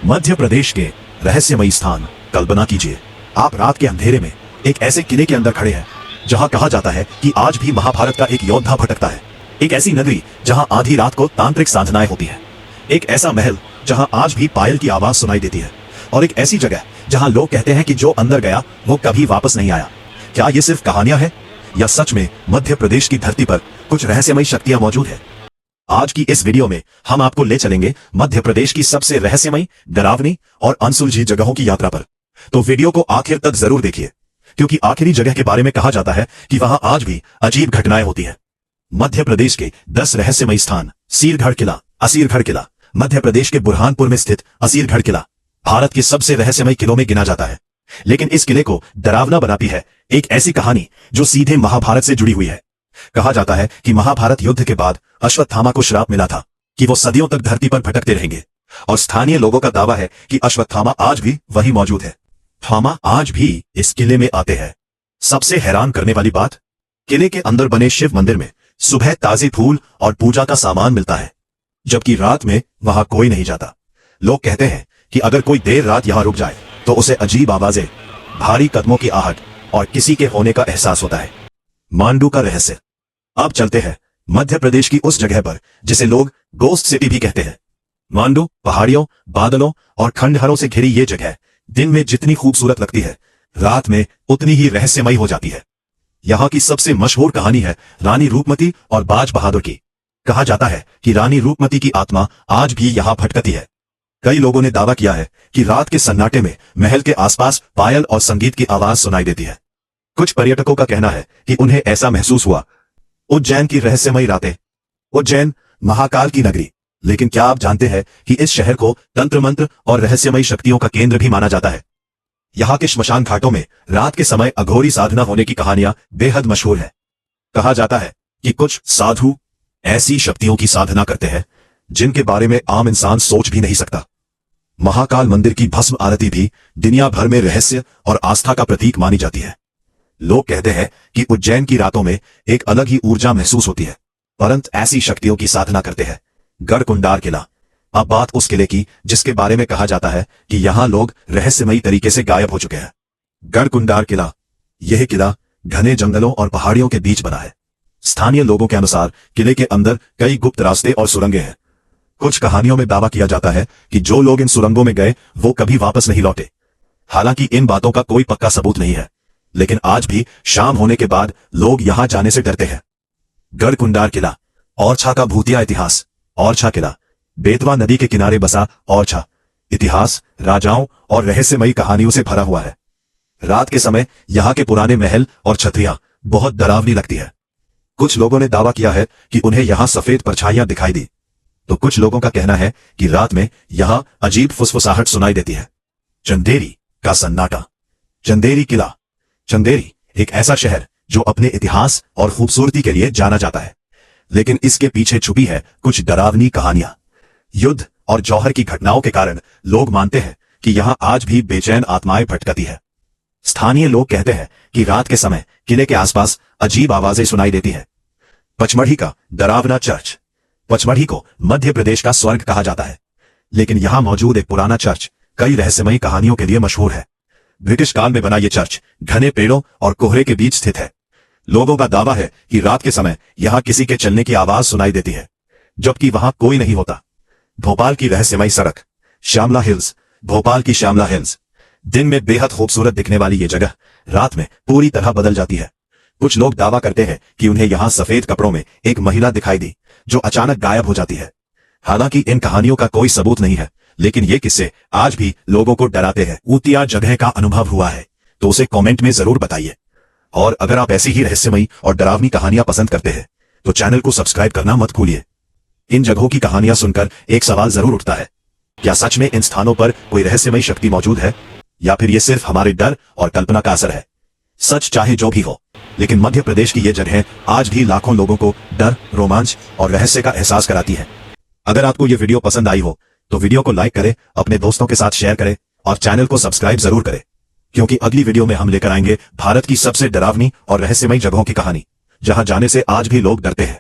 मध्य प्रदेश के रहस्यमयी स्थान। कल्पना कीजिए, आप रात के अंधेरे में एक ऐसे किले के अंदर खड़े हैं जहां कहा जाता है कि आज भी महाभारत का एक योद्धा भटकता है। एक ऐसी नगरी जहां आधी रात को तांत्रिक साधनाएं होती है। एक ऐसा महल जहां आज भी पायल की आवाज सुनाई देती है। और एक ऐसी जगह जहां लोग कहते हैं कि जो अंदर गया वो कभी वापस नहीं आया। क्या ये सिर्फ कहानियां हैं या सच में मध्य प्रदेश की धरती पर कुछ रहस्यमयी शक्तियां मौजूद है? आज की इस वीडियो में हम आपको ले चलेंगे मध्य प्रदेश की सबसे रहस्यमयी, डरावनी और अनसुलझी जगहों की यात्रा पर। तो वीडियो को आखिर तक जरूर देखिए, क्योंकि आखिरी जगह के बारे में कहा जाता है कि वहां आज भी अजीब घटनाएं होती हैं। मध्य प्रदेश के 10 रहस्यमयी स्थान। असीरगढ़ किला। असीरगढ़ किला मध्य प्रदेश के बुरहानपुर में स्थित असीरगढ़ किला भारत के सबसे रहस्यमयी किलों में गिना जाता है। लेकिन इस किले को डरावना बनाती है एक ऐसी कहानी जो सीधे महाभारत से जुड़ी हुई है। कहा जाता है कि महाभारत युद्ध के बाद अश्वत्थामा को श्राप मिला था कि वो सदियों तक धरती पर भटकते रहेंगे। और स्थानीय लोगों का दावा है कि अश्वत्थामा आज भी वहीं मौजूद है। थामा आज भी इस किले में आते हैं। सबसे हैरान करने वाली बात, किले के अंदर बने शिव मंदिर में सुबह ताजे फूल और पूजा का सामान मिलता है, जबकि रात में वहां कोई नहीं जाता। लोग कहते हैं कि अगर कोई देर रात यहां रुक जाए तो उसे अजीब आवाजें, भारी कदमों की आहट और किसी के होने का एहसास होता है। मांडू का रहस्य। अब चलते हैं मध्य प्रदेश की उस जगह पर जिसे लोग गोस्ट सिटी भी कहते हैं। मांडू पहाड़ियों, बादलों और खंडहरों से घिरी ये जगह दिन में जितनी खूबसूरत लगती है, रात में उतनी ही रहस्यमयी हो जाती है। यहाँ की सबसे मशहूर कहानी है रानी रूपमती और बाज बहादुर की। कहा जाता है कि रानी रूपमती की आत्मा आज भी यहाँ भटकती है। कई लोगों ने दावा किया है कि रात के सन्नाटे में महल के आसपास पायल और संगीत की आवाज सुनाई देती है। कुछ पर्यटकों का कहना है कि उन्हें ऐसा महसूस हुआ। उज्जैन की रहस्यमयी रातें। उज्जैन महाकाल की नगरी। लेकिन क्या आप जानते हैं कि इस शहर को तंत्र मंत्र और रहस्यमयी शक्तियों का केंद्र भी माना जाता है? यहाँ के श्मशान घाटों में रात के समय अघोरी साधना होने की कहानियां बेहद मशहूर है। कहा जाता है कि कुछ साधु ऐसी शक्तियों की साधना करते हैं जिनके बारे में आम इंसान सोच भी नहीं सकता। महाकाल मंदिर की भस्म आरती भी दुनिया भर में रहस्य और आस्था का प्रतीक मानी जाती है। लोग कहते हैं कि उज्जैन की रातों में एक अलग ही ऊर्जा महसूस होती है, परंतु ऐसी शक्तियों की साधना करते हैं। गढ़कुंडार किला। अब बात उस किले की जिसके बारे में कहा जाता है कि यहाँ लोग रहस्यमयी तरीके से गायब हो चुके हैं। गढ़कुंडार किला। यह किला घने जंगलों और पहाड़ियों के बीच बना है। स्थानीय लोगों के अनुसार किले के अंदर कई गुप्त रास्ते और सुरंगें हैं। कुछ कहानियों में दावा किया जाता है कि जो लोग इन सुरंगों में गए वो कभी वापस नहीं लौटे। हालांकि इन बातों का कोई पक्का सबूत नहीं है, लेकिन आज भी शाम होने के बाद लोग यहां जाने से डरते हैं। गढ़कुंडार किला। ओरछा का भूतिया इतिहास। ओरछा किला बेतवा नदी के किनारे बसा ओरछा इतिहास, राजाओं और रहस्यमयी कहानियों से भरा हुआ है। रात के समय यहाँ के पुराने महल और छतरियां बहुत डरावनी लगती है। कुछ लोगों ने दावा किया है कि उन्हें यहाँ सफेद परछाइयां दिखाई दी, तो कुछ लोगों का कहना है कि रात में यहाँ अजीब फुसफुसाहट सुनाई देती है। चंदेरी का सन्नाटा। चंदेरी किला। चंदेरी एक ऐसा शहर जो अपने इतिहास और खूबसूरती के लिए जाना जाता है, लेकिन इसके पीछे छुपी है कुछ डरावनी कहानियां। युद्ध और जौहर की घटनाओं के कारण लोग मानते हैं कि यहां आज भी बेचैन आत्माएं भटकती है। स्थानीय लोग कहते हैं कि रात के समय किले के आसपास अजीब आवाजें सुनाई देती है। पचमढ़ी का डरावना चर्च। पचमढ़ी को मध्य प्रदेश का स्वर्ग कहा जाता है, लेकिन यहां मौजूद एक पुराना चर्च कई रहस्यमयी कहानियों के लिए मशहूर है। ब्रिटिश काल में बना यह चर्च घने पेड़ों और कोहरे के बीच स्थित है। लोगों का दावा है कि रात के समय यहां किसी के चलने की आवाज सुनाई देती है, जबकि वहां कोई नहीं होता। भोपाल की रहस्यमयी सड़क। श्यामला हिल्स। भोपाल की श्यामला हिल्स। दिन में बेहद खूबसूरत दिखने वाली ये जगह रात में पूरी तरह बदल जाती है। कुछ लोग दावा करते हैं कि उन्हें यहां सफेद कपड़ों में एक महिला दिखाई दी जो अचानक गायब हो जाती है। हालांकि इन कहानियों का कोई सबूत नहीं है, लेकिन ये किस्से आज भी लोगों को डराते हैं। ऊतिया जगह का अनुभव हुआ है तो उसे कमेंट में जरूर बताइए। और अगर आप ऐसी ही रहस्यमयी और डरावनी कहानियां पसंद करते हैं तो चैनल को सब्सक्राइब करना मत भूलिए। इन जगहों की कहानियां सुनकर एक सवाल जरूर उठता है, क्या सच में इन स्थानों पर कोई रहस्यमयी शक्ति मौजूद है, या फिर ये सिर्फ हमारे डर और कल्पना का असर है? सच चाहे जो भी हो, लेकिन मध्य प्रदेश की ये जगह आज भी लाखों लोगों को डर, रोमांच और रहस्य का एहसास कराती है। अगर आपको ये वीडियो पसंद आई हो तो वीडियो को लाइक करें, अपने दोस्तों के साथ शेयर करें और चैनल को सब्सक्राइब जरूर करें, क्योंकि अगली वीडियो में हम लेकर आएंगे भारत की सबसे डरावनी और रहस्यमयी जगहों की कहानी, जहां जाने से आज भी लोग डरते हैं।